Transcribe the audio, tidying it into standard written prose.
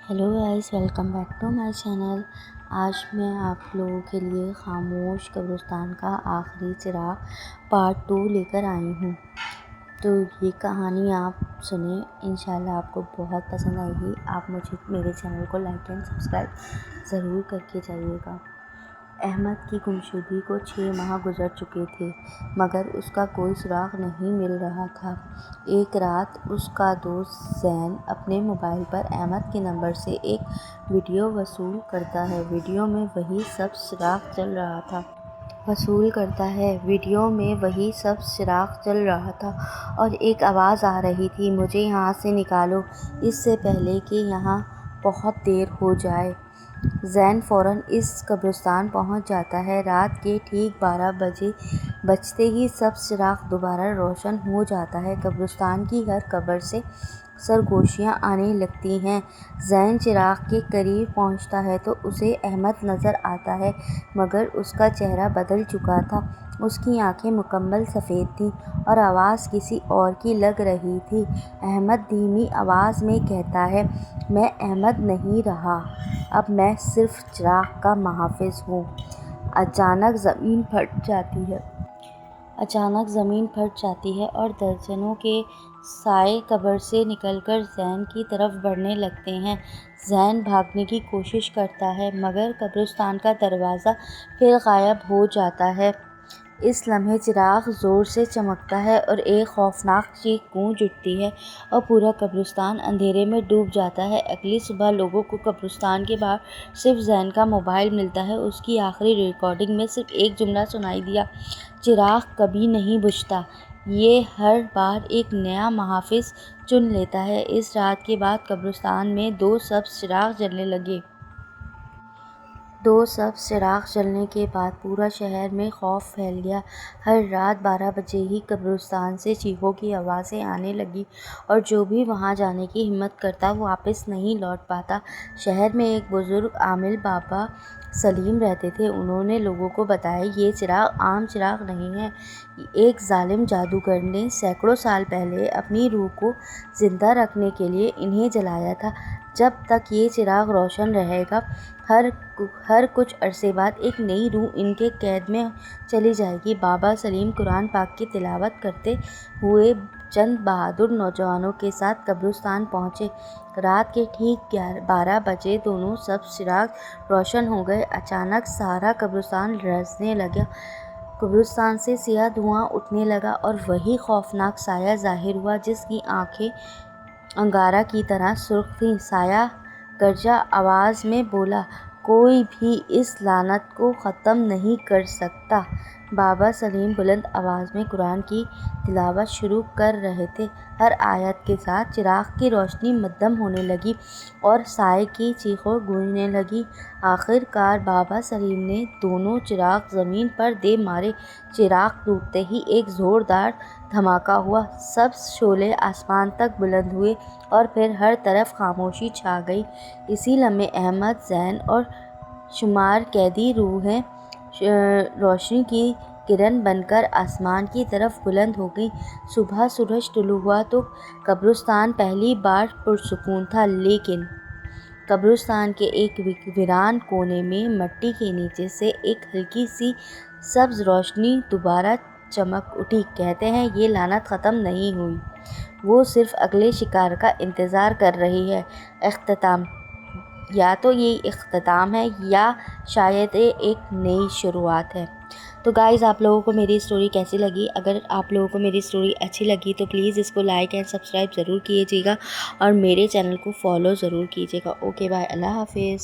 Hello guys, welcome back to my channel. आज मैं आप लोगों के लिए खामोश कब्रिस्तान का आखिरी चिराग पार्ट 2 लेकर आई हूँ। तो ये कहानी आप सुने, इंशाल्लाह आपको बहुत पसंद आएगी। आप मेरे चैनल को लाइक एंड सब्सक्राइब ज़रूर करके जाइएगा। अहमद की गुमशुदगी को 6 माह गुजर चुके थे, मगर उसका कोई सुराग नहीं मिल रहा था। एक रात उसका दोस्त ज़ैन अपने मोबाइल पर अहमद के नंबर से एक वीडियो वसूल करता है। वीडियो में वही सब चिराग चल रहा था और एक आवाज़ आ रही थी, मुझे यहाँ से निकालो, इससे पहले कि यहाँ बहुत देर हो जाए। ज़ैन फ़ौरन इस कब्रिस्तान पहुँच जाता है। रात के ठीक 12 बजते ही सब चिराग दोबारा रोशन हो जाता है। कब्रिस्तान की हर कब्र से सरगोशियाँ आने लगती हैं। ज़ैन चिराग के करीब पहुँचता है तो उसे अहमद नज़र आता है, मगर उसका चेहरा बदल चुका था। उसकी आंखें मुकम्मल सफ़ेद थीं और आवाज़ किसी और की लग रही थी। अहमद धीमी आवाज़ में कहता है, मैं अहमद नहीं रहा, अब मैं सिर्फ चिराग का मुहाफ़िज़ हूँ। अचानक ज़मीन फट जाती है और दर्जनों के साए कब्र से निकलकर ज़ैन की तरफ बढ़ने लगते हैं। ज़ैन भागने की कोशिश करता है, मगर कब्रिस्तान का दरवाज़ा फिर गायब हो जाता है। इस लम्हे चिराग ज़ोर से चमकता है और एक खौफनाक चीख गूंज उठती है और पूरा कब्रिस्तान अंधेरे में डूब जाता है। अगली सुबह लोगों को कब्रिस्तान के बाहर सिर्फ ज़ैन का मोबाइल मिलता है। उसकी आखिरी रिकॉर्डिंग में सिर्फ एक जुमला सुनाई दिया, चिराग कभी नहीं बुझता, ये हर बार एक नया मुहाफ़िज़ चुन लेता है। इस रात के बाद कब्रिस्तान में दो सब्ज़ चिराग जलने के बाद पूरा शहर में खौफ फैल गया। हर रात 12 बजे ही कब्रिस्तान से चीखों की आवाज़ें आने लगी और जो भी वहां जाने की हिम्मत करता वो वापस नहीं लौट पाता। शहर में एक बुज़ुर्ग आमिल बाबा सलीम रहते थे। उन्होंने लोगों को बताया, ये चिराग आम चिराग नहीं है, एक जालिम जादूगर ने सैकड़ों साल पहले अपनी रूह को ज़िंदा रखने के लिए इन्हें जलाया था। जब तक ये चिराग रोशन रहेगा, हर कुछ अरसे बाद एक नई रूह इनके कैद में चली जाएगी। बाबा सलीम कुरान पाक की तिलावत करते हुए चंद बहादुर नौजवानों के साथ कब्रिस्तान पहुँचे। रात के ठीक 12 बजे दोनों सब चिराग रोशन हो गए। अचानक सारा कब्रिस्तान लरज़ने लगा। कब्रिस्तान से सियाह धुआं उठने लगा और वही खौफनाक साया ज़ाहिर हुआ, जिसकी आंखें अंगारा की तरह सुर्ख थीं। साया गर्जा आवाज़ में बोला, कोई भी इस लानत को ख़त्म नहीं कर सकता। बाबा सलीम बुलंद आवाज़ में कुरान की तिलावत शुरू कर रहे थे। हर आयत के साथ चिराग की रोशनी मद्धम होने लगी और साए की चीखों गूंजने लगी। आखिरकार बाबा सलीम ने दोनों चिराग ज़मीन पर दे मारे। चिराग टूटते ही एक ज़ोरदार धमाका हुआ, सब शोले आसमान तक बुलंद हुए और फिर हर तरफ खामोशी छा गई। इसी लम्हे अहमद, ज़ैन और शुमार कैदी रूहें रोशनी की किरण बनकर आसमान की तरफ बुलंद हो गई। सुबह सूरज तुलू हुआ तो कब्रिस्तान पहली बार पुरसुकून था, लेकिन कब्रिस्तान के एक वीरान कोने में मिट्टी के नीचे से एक हल्की सी सब्ज़ रोशनी दोबारा चमक उठी। कहते हैं ये लानत ख़त्म नहीं हुई, वो सिर्फ अगले शिकार का इंतज़ार कर रही है। या तो ये इख्तिताम है या शायद ये एक नई शुरुआत है। तो गाइज़, आप लोगों को मेरी स्टोरी कैसी लगी? अगर आप लोगों को मेरी स्टोरी अच्छी लगी तो प्लीज़ इसको लाइक एंड सब्सक्राइब ज़रूर कीजिएगा और मेरे चैनल को फॉलो ज़रूर कीजिएगा। ओके बाय, अल्लाह हाफिज़।